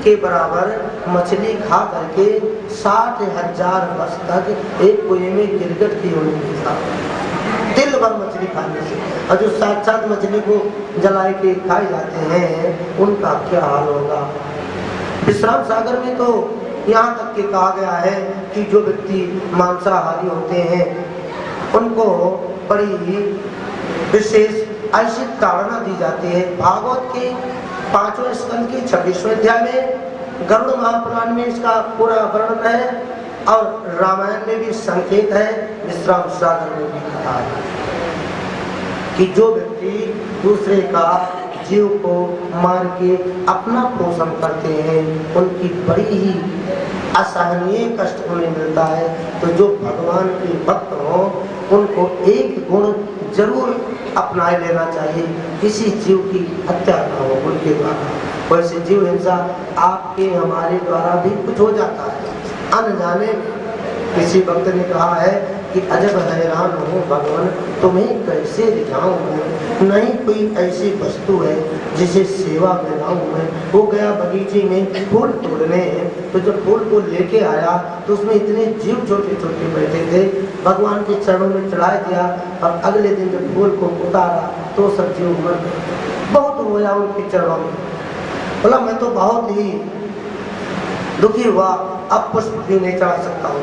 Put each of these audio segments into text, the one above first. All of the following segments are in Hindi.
के बराबर मछली खा करके 60,000 वर्ष तक एक कुएं में गिरगिट की होने था, दिल भर मछली खाने से। और जो साथ मछली को जलाए के खाए जाते हैं उनका क्या हाल होगा। विश्राम सागर में तो यहाँ तक के कहा गया है कि जो व्यक्ति मांसाहारी होते हैं उनको बड़ी विशेष ऐसी ताड़ना दी जाती है। भागवत के 5वें स्कंद के 26वें अध्याय में गरुड़ महापुराण में इसका पूरा वर्णन है और रामायण में भी संकेत है, विश्राम सागर में भी कहा है कि जो व्यक्ति दूसरे का जीव को मार के अपना पोषण करते हैं उनकी बड़ी ही असहनीय कष्ट उन्हें मिलता है। तो जो भगवान के भक्त हो उनको एक गुण जरूर अपनाए लेना चाहिए, किसी जीव की हत्या न हो उनके द्वारा। वैसे जीव हिंसा आपके हमारे द्वारा भी कुछ हो जाता है अनजाने। किसी भक्त ने कहा है कि अजब हैरान हो भगवान तुम्हें कैसे रिझाऊं मैं, नहीं कोई ऐसी वस्तु है जिसे सेवा में लाऊं मैं। वो गया बगीचे में फूल तोड़ने, तो जब फूल को लेके आया तो उसमें इतने जीव छोटे छोटे बैठे थे, भगवान के चरणों में चढ़ा दिया और अगले दिन जब फूल को उतारा तो सब जीव मर गए। बहुत रोया उनके चरणों में, बोला मैं तो बहुत ही दुखी हुआ, अब पुष्प भी नहीं चढ़ा सकता हूँ।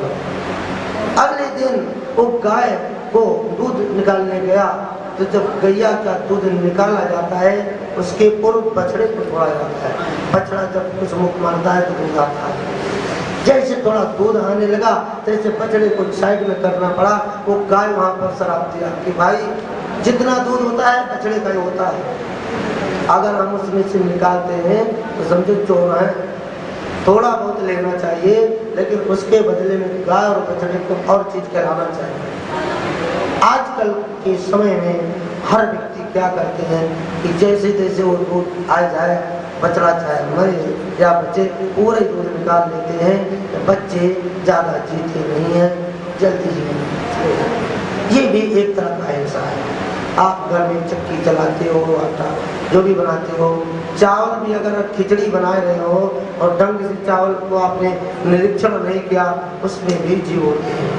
अगले दिन वो गाय को दूध निकालने गया तो जब गैया का दूध निकाला जाता है उसके पूर्व बछड़े को छोड़ा जाता है। बछड़ा जब कुछ मुख मारता है तो दूध आता है। जैसे थोड़ा दूध आने लगा तैसे बछड़े को साइड में करना पड़ा। वो गाय वहां पर शराब दिया कि भाई जितना दूध होता है बछड़े का ही होता है, अगर हम उसमें से निकालते हैं तो समझो चोर है, थोड़ा बहुत लेना चाहिए लेकिन उसके बदले में गाय और बछड़े को और चीज खिलाना चाहिए। आजकल के समय में हर व्यक्ति क्या करते हैं कि जैसे तैसे वो दूध आ जाए, बछड़ा चाहे मरे या बच्चे पूरे दूध निकाल लेते हैं। बच्चे ज्यादा जीते नहीं हैं, जल्दी ही ये भी एक तरह का हिंसा है। आप घर में चक्की चलाते हो, आटा जो भी बनाते हो, चावल भी अगर खिचड़ी बना रहे हो और ढंग से चावल को आपने निरीक्षण नहीं किया उसमें भी जीव होते हैं।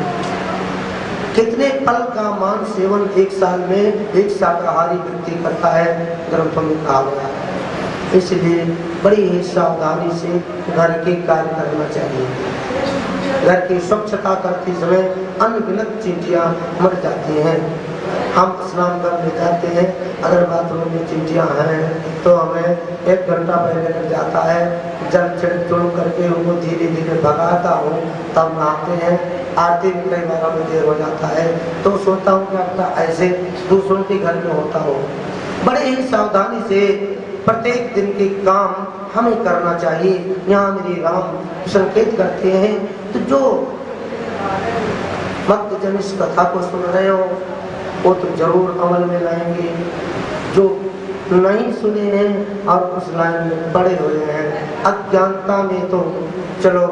कितने फल का मान सेवन एक साल में एक शाकाहारी व्यक्ति करता है, ग्रंथों में कहा गया है। इसलिए बड़ी ही सावधानी से घर के कार्य करना चाहिए। घर की स्वच्छता करते समय अनगिनत चींटियां मर जाती हैं। हम स्नान करने जाते हैं, अगर बाथरूम में चींटियां हैं तो हमें 1 घंटा पहले लग जाता है, जल छिड़क छोड़ करके उनको धीरे धीरे भगाता हूँ तब नहाते हैं। आरती भी कई बार हमें देर हो जाता है तो सोचता हूँ कि अपना ऐसे दूसरों के घर में होता हो। बड़े ही सावधानी से प्रत्येक दिन के काम हमें करना चाहिए। यहाँ मेरे राम संकेत करते हैं तो जो भक्तजन इस कथा को सुन रहे हो वो तो जरूर अमल में लाएंगे, जो नहीं सुने हैं और उस लाइन में पड़े हुए हैं अज्ञानता में तो चलो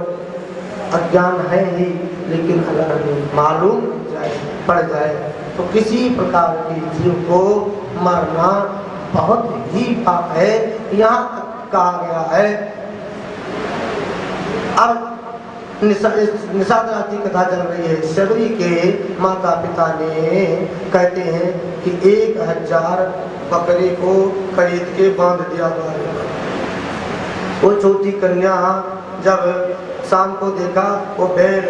अज्ञान है ही, लेकिन अगर हमें मालूम पड़ जाए तो किसी प्रकार के जीव को मारना बहुत ही पाप है। यहाँ तक कहा गया है। अब निषाद रात की कथा चल रही है। शबरी के माता पिता ने कहते हैं कि 1000 बकरे को खरीद के बांध दिया। वो छोटी कन्या जब शाम को देखा वो बैल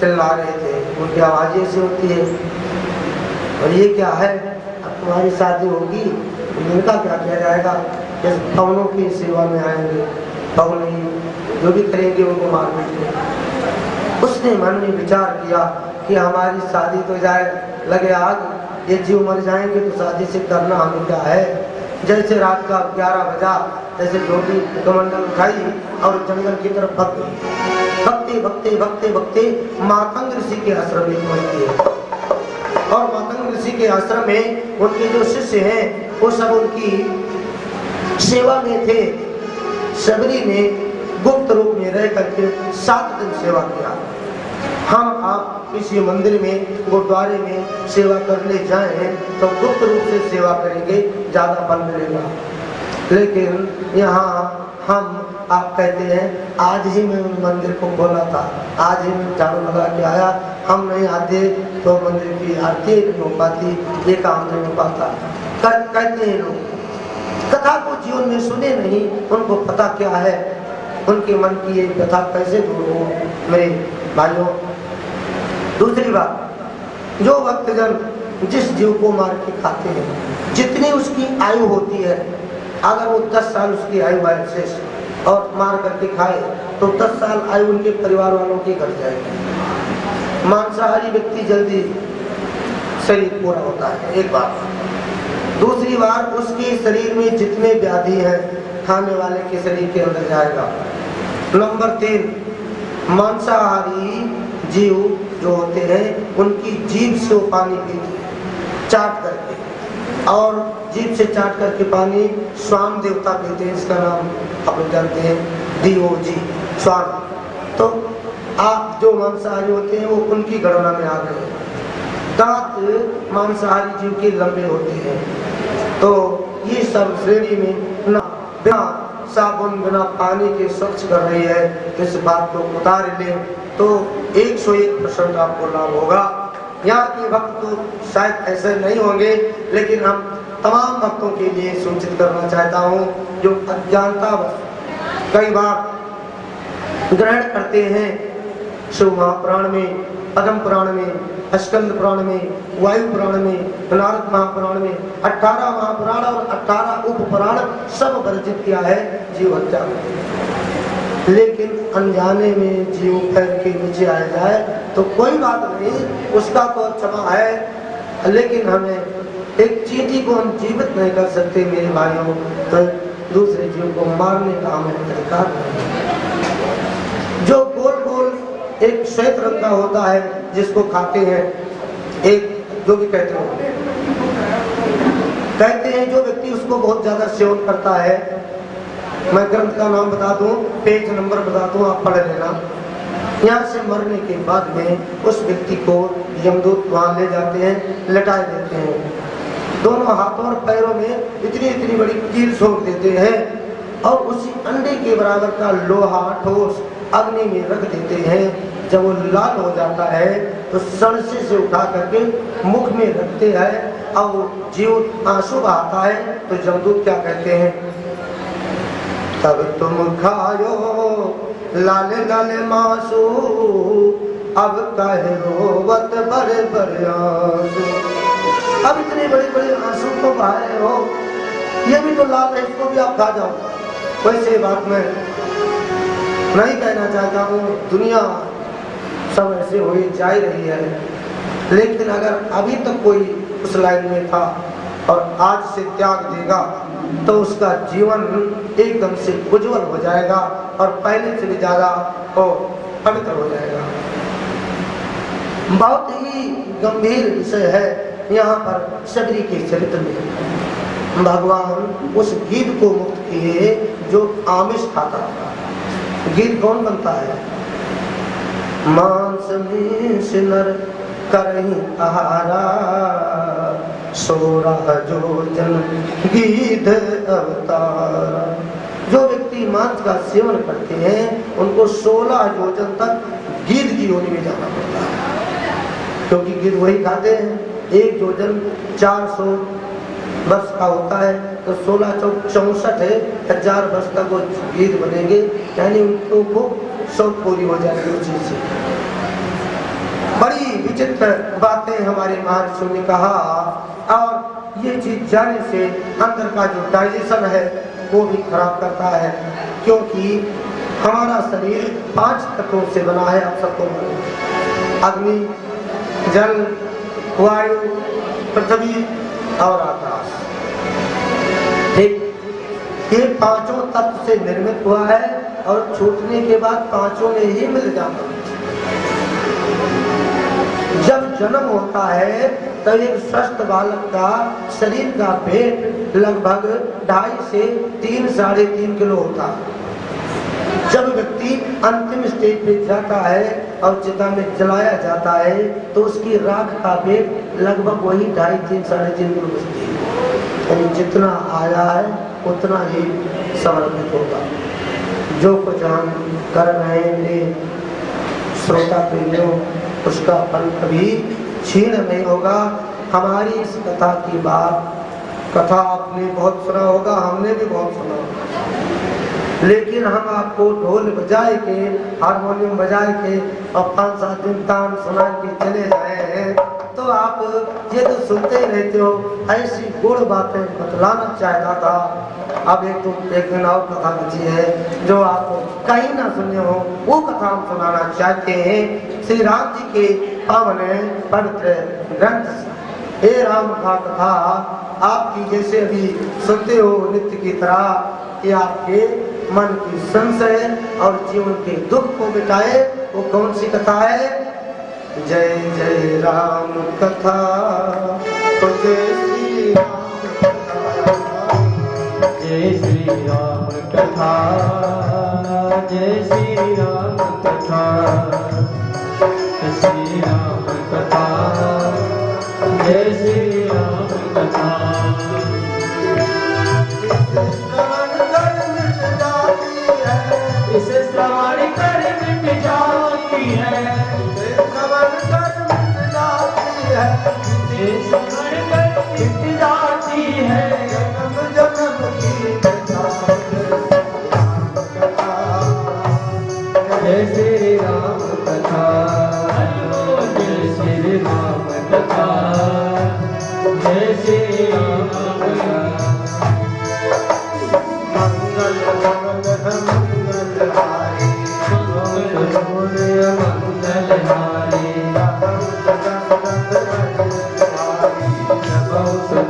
चिल्ला रहे थे, उनकी आवाज ऐसी होती है और ये क्या है, अब तुम्हारी शादी होगी, इनका क्या किया जाएगा, इस पवनों की सेवा में आएंगे, पवन जो भी करेंगे उनको मार देंगे। उसने मन में विचार किया कि हमारी शादी तो जाए लगे आग, ये जीव मर जाएंगे तो शादी से करना हमें क्या है। जैसे रात का 11 बजा जैसे धोती कमंडल उठाई और जंगल की तरफ भग गई। भक्ति भक्ति भक्ति भक्ति मातंग ऋषि के आश्रम में पहुंचती है और मातंग ऋषि के आश्रम में उनके जो शिष्य हैं वो सब उनकी सेवा में थे। शबरी ने गुप्त रूप में रह करके 7 दिन सेवा किया। हम आप किसी मंदिर में गुरुद्वारे में सेवा करने जाएं तो गुप्त रूप से सेवा करेंगे, ज्यादा फल मिलेगा। लेकिन यहाँ हम आप कहते हैं आज ही मैं उन मंदिर को खोला था, आज ही मैं झाड़ू लगा के आया, हम नहीं आते तो मंदिर की आरती नहीं हो पाती, ये काम नहीं हो पाता। कहते हैं लोग कथा को जीवन में सुने नहीं, उनको पता क्या है, उनके मन की ये कथा कैसे दूर हो मेरे भाइयों। दूसरी बात, जो भक्तजन जिस जीव को मार के खाते हैं, जितनी उसकी आयु होती है, अगर वो 10 साल उसकी आयु है शेष और मार करके खाए तो 10 साल आयु उनके परिवार वालों की घट जाएगी। मांसाहारी व्यक्ति जल्दी शरीर पूरा होता है, एक बात। दूसरी बार उसके शरीर में जितने व्याधि हैं खाने वाले के शरीर के अंदर जाएगा। नंबर 3, मांसाहारी जीव जो होते हैं उनकी जीभ से वो पानी पीते हैं चाट करके, और जीभ से चाट करके पानी स्वान देवता पीते हैं, इसका नाम आप लोग जानते हैं DOG स्वान। तो आप जो मांसाहारी होते हैं वो उनकी गणना में आ गए। दांत मांसाहारी जीव के लंबे होते हैं, तो ये सब श्रेणी में ना बिना साबुन बिना पानी के स्वच्छ कर रही है, इस बात को उतार ले तो 101% आपको लाभ होगा। यहाँ के भक्त तो शायद ऐसे नहीं होंगे, लेकिन हम तमाम भक्तों के लिए सूचित करना चाहता हूँ जो अज्ञानता कई बार ग्रहण करते हैं शिव महापुराण में, पद्म पुराण में, स्कंद पुराण में, वायु पुराण में, नारद महापुराण में 18 महापुराण और 18 उप पुराण सब वर्जित किया है जीव हत्या में। लेकिन अनजाने में जीव पैर के नीचे आ जाए तो कोई बात नहीं, उसका तो क्षमा है, लेकिन हमें एक चींटी को हम जीवित नहीं कर सकते मेरे भाइयों, तो दूसरे जीव को मारने का हमें अधिकार नहीं। जो गोल गोल एक श्वेत रंग का होता है जिसको खाते हैं, एक जो भी कहते हैं जो व्यक्ति उसको बहुत ज्यादा सेवन करता है, मैं ग्रंथ का नाम बता दूं, पेज नंबर बता दूं, आप पढ़ लेना। यहाँ से मरने के बाद में उस व्यक्ति को यमदूत वहां ले जाते हैं, लटाए देते हैं, दोनों हाथों और पैरों में इतनी बड़ी कील ठोक देते हैं और उसी अंडे के बराबर का लोहा ठोस अग्नि में रख देते हैं। जब वो लाल हो जाता है तो सड़से से उठा करके मुख में रखते हैं और जीव आंसू बहाता है, तो यमदूत क्या कहते हैं, तब तुम खायो लाले लाले मासू, अब कहे रोवत बड़े बड़े आंसू। अब इतने बड़े बड़े आंसू को बहाए हो, ये भी तो लाल है, इसको भी आप खा जाओ। वैसे बात मैं नहीं कहना चाहता हूँ, दुनिया सब ऐसे हो जा रही है, लेकिन अगर अभी तक कोई उस लाइन में था और आज से त्याग देगा तो उसका जीवन एकदम से उज्जवल हो जाएगा और पहले से भी ज्यादा पवित्र हो जाएगा। बहुत ही गंभीर विषय है यहाँ पर शबरी के चरित्र में। भगवान उस गिद्ध को मुक्त किए जो आमिष खाता था। गिद्ध कौन बनता है, मांस मीस नर करही आहारा, 16 योजन गिद्ध अवतारा। जो व्यक्ति मांस का सेवन करते हैं उनको 16 योजन तक गिद्ध की योनि में जाना पड़ता है, क्योंकि गिद्ध वही खाते हैं। 1 योजन 400 वर्ष का होता है, तो 16 64 है, 1000 वर्ष तक वो गिद्ध बनेंगे, यानी उनको सब पूरी हो जाएगी उस चीज से। बड़ी विचित्र बातें हमारे महर्षियों ने कहा, और ये चीज जाने से अंदर का जो डाइजेशन है वो भी खराब करता है, क्योंकि हमारा शरीर 5 तत्वों से बना है। आप सबको अग्नि, जल, वायु, पृथ्वी और आकाश, ठीक, ये 5 तत्व से निर्मित हुआ है और छूटने के बाद 5 में ही मिल जाता है। जब जन्म होता है तो एक स्वस्थ बालक का शरीर का वेट लगभग 2.5 से 3 साढ़े 3 किलो होता है। जब व्यक्ति अंतिम स्टेज पे जाता है और चिता में जलाया जाता है तो उसकी राख का वेट लगभग वही 2.5 3 साढ़े 3 किलो बचती है। जितना आया है उतना ही समर्पित होगा। जो कुछ हम कर रहे हैं मेरे श्रोता प्रेमियों, उसका फल कभी छीन नहीं होगा। हमारी इस कथा की बात, कथा आपने बहुत सुना होगा, हमने भी बहुत सुना होगा, लेकिन हम आपको ढोल बजाए के, हारमोनियम बजाए के और 5-7 दिन तान सुना के चले जाए हैं, तो आप ये तो सुनते ही रहते हो। ऐसी गुड़ बातें बतलाना चाहता था। अब एक दिन और कथा बची है जो आप कहीं ना सुने हो, वो कथा हम सुनाना चाहते हैं। श्री राम जी के पावन पवित्र ग्रंथ हे राम का कथा आपकी जैसे अभी सुनते हो नित्य की तरह, ये आपके मन की संशय और जीवन के दुख को मिटाए। वो कौन सी कथा है? जय जय राम कथा, जय श्री राम कथा, जय श्री राम कथा, जय श्री राम कथा, श्री राम कथा, जय श्री राम कथा। इसे श्रवण कर मिट जाती है, इसे श्रवण कर मिट जाती है, इसे श्रवण कर मिट जाती है, जन्म जन्म की कथा। जय श्री राम कथा, जय श्री राम कथा, जय श्री राम कथा। मंगल मंगलहारी, मंगलहारी,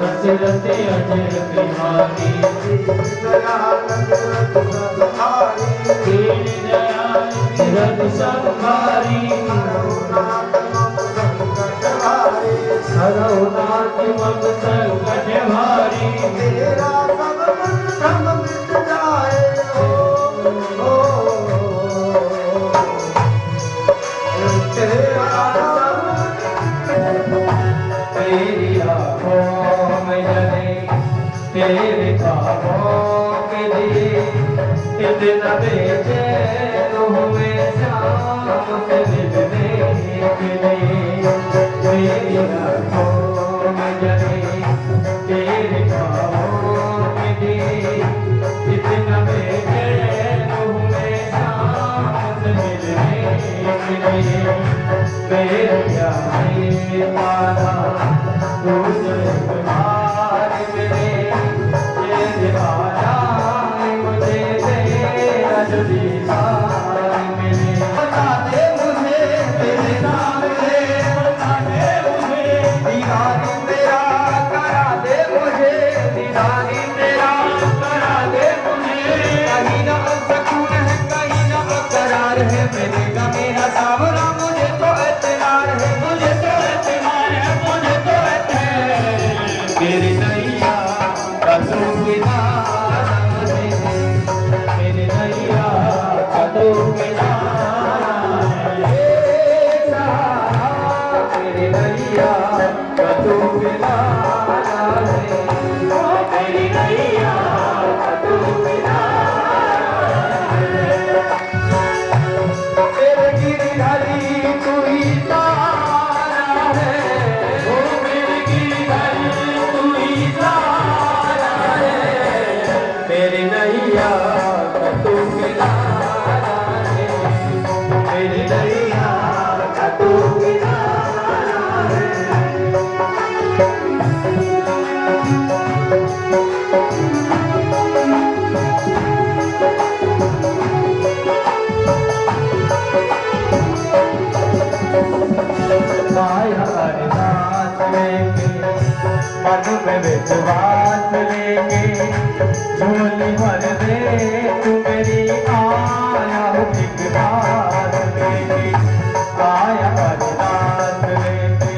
दशरथ अजय बिहारी, दीन दयाल रघु संहारी, हरनाथ मम संकट भारी, तेरा सब भ्रम मिट जाए हो, तेरा तेरी आँखों में जले, तेरे ख्वाबों के लिए कितना बेचैन हुए शाम से मिलने के लिए। तेरी आँखों में जले, तेरे ख्वाबों के लिए कितना बेचैन हुए शाम से मिलने के लिए। मेरे प्यारे पारा दूसरे बार मिले, ये दीवाना मुझे तेरा जो दीवार मिले। बता दे मुझे तेरे नाम से, बता दे मुझे दीवानी तेरा, करा दे मुझे दीवानी तेरा, करा दे मुझे। कहीं ना सुकून है, कहीं ना करार है, मिलेगा मेरा सावरा, मुझे तो एतबार है, मुझे तो एतबार है, मुझे तो एतबार है। मेरी नैया का तू किनारा है, मेरी नैया का तू किनारा है, मेरी नैया का तू किनारा है, मेरी नैया का तू किनारा है। तेरे गिरधारी तू ही तारा है, ओ मेरे गिरधारी तू ही तारा है, मेरी नैया का तू किनारा है, मेरी नैया का तू किनारा है। आया अरदास लेके, मन में विश्वास लेके, झोली भर दे तू मेरी, आया हूँ एक बार लेके। आया अरदास लेके,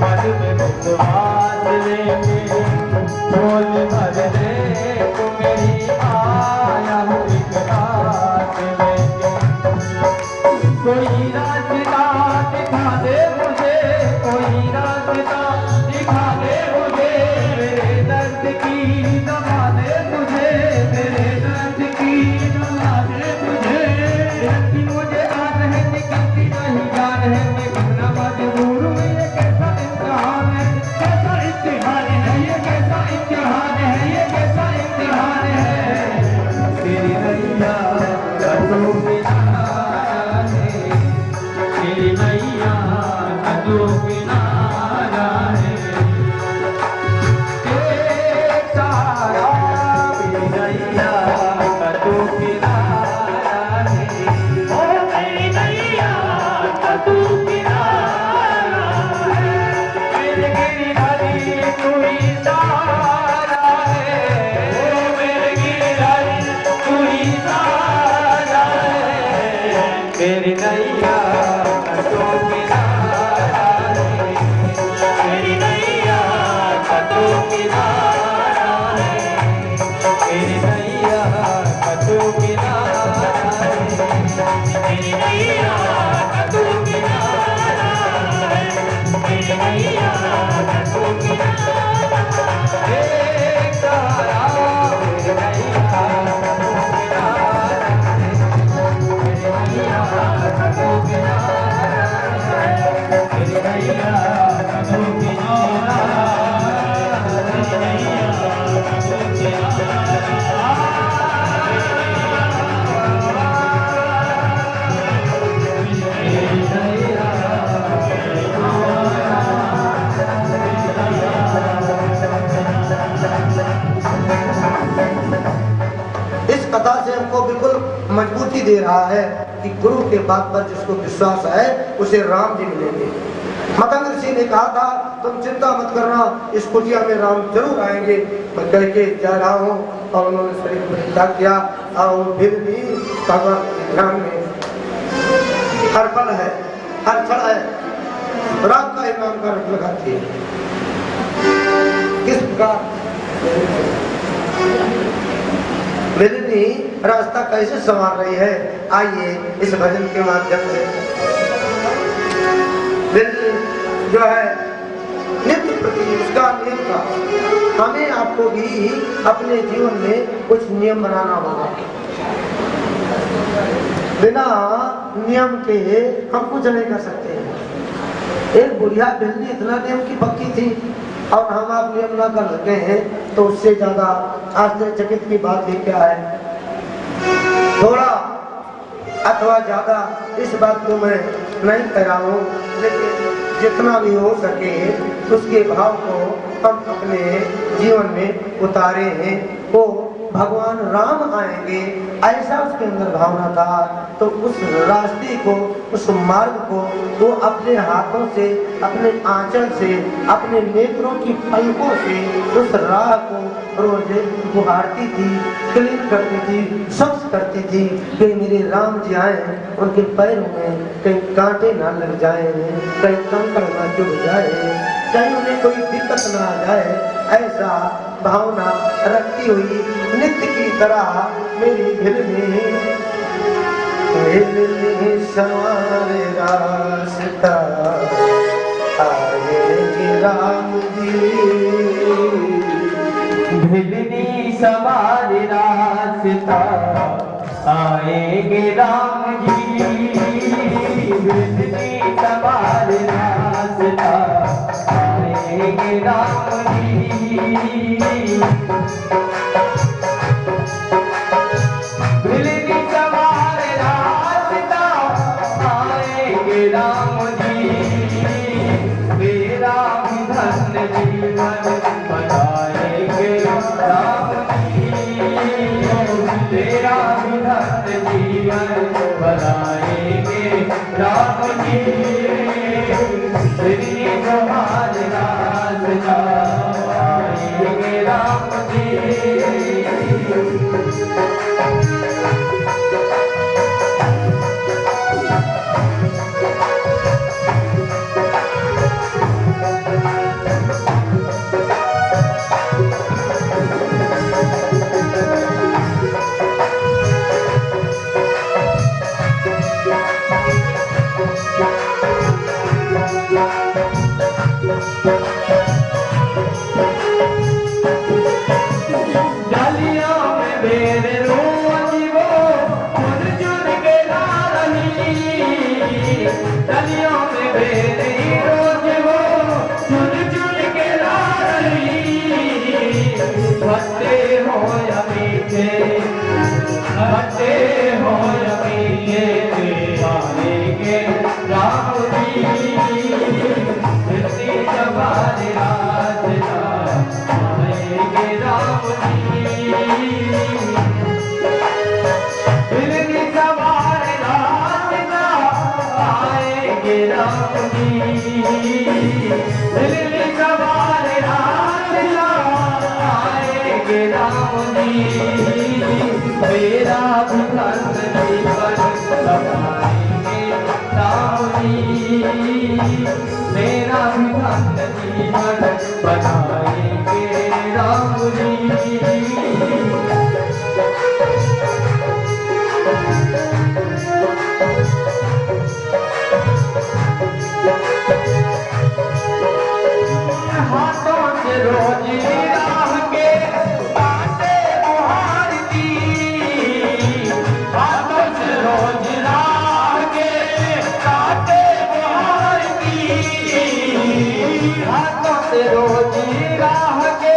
मन में विश्वास लेके, झोली भर दे तू मेरी, आया हूँ एक बार लेके। कोई रास्ता दिखा दे मुझे, कोई रास्ता दिखा दे मुझे, मेरे दर्द की दवा दे मुझे, मेरे दर्द की दवा दे तेरी नैया कटो किनारा है, तेरी नैया कटो किनारा है, तेरी नैया कटो किनारा है, तेरी नैया कटो किनारा है, तेरी नैया कटो किनारा है, तारा तेरी नैया कटो किनारा है, तेरी नैया कटो किनारा है, तेरी नैया कटो किनारा है, तेरी नैया कटो इस कथा से हमको बिल्कुल मजबूती दे रहा है कि गुरु के बात पर जिसको विश्वास है उसे राम जी मिलेंगे। मतंग ऋषि ने कहा था तुम चिंता मत करना, इस कुटिया में राम जरूर आएंगे। मैं कह के जा रहा हूँ और उन्होंने शरीर को त्याग किया और फिर भी भगवान के ध्यान में हर पल है, हर क्षण है, राम का ही नाम का रट लगाती है। किस प्रकार मेरी रास्ता कैसे संवार रही है, आइए इस भजन के माध्यम से जो है नित्य प्रति उसका नियम का हमें आपको भी अपने जीवन में कुछ नियम बनाना होगा। बिना नियम के हम कुछ नहीं कर सकते हैं। एक बुढ़िया बिल्ली इतना नियम की पक्की थी और हम आप नियम ना कर सके हैं तो उससे ज्यादा आश्चर्यचकित की बात ही क्या है। थोड़ा अथवा ज्यादा इस बात को मैं नहीं कह रहा हूँ, लेकिन जितना भी हो सके उसके भाव को हम अपने जीवन में उतारे हैं। वो भगवान राम आएंगे ऐसा उसके अंदर भावना था, तो उस रास्ते को, उस मार्ग को वो अपने हाथों से, अपने आंचल से, अपने नेत्रों की पलकों से उस राह को रोज बुहारती थी, क्लीन करती थी, स्वच्छ करती थी कि मेरे राम जी आए, उनके पैरों में कहीं कांटे ना लग जाए, कहीं कंकड़ ना चुभ जाए, कहीं उन्हें कोई दिक्कत ना आ जाए, ऐसा भावना रखती हुई नित्य की तरह मेरी भिलनी सवारे रास्ता आएंगे राम जी, भिलनी सवारे रास्ता आएंगे राम जी, भिलनी सवारे रास्ता आएंगे राम जी, भिलनी सवारे रास्ता आएंगे राम जी, मेरा भी धन्य जीवन बनाएंगे राम जी, तेरा भी धन्य जीवन बनाएंगे राम जी, भिलनी सवारे रास्ता आएंगे राम जी। मेरा भी धन जीवन रोजी राह के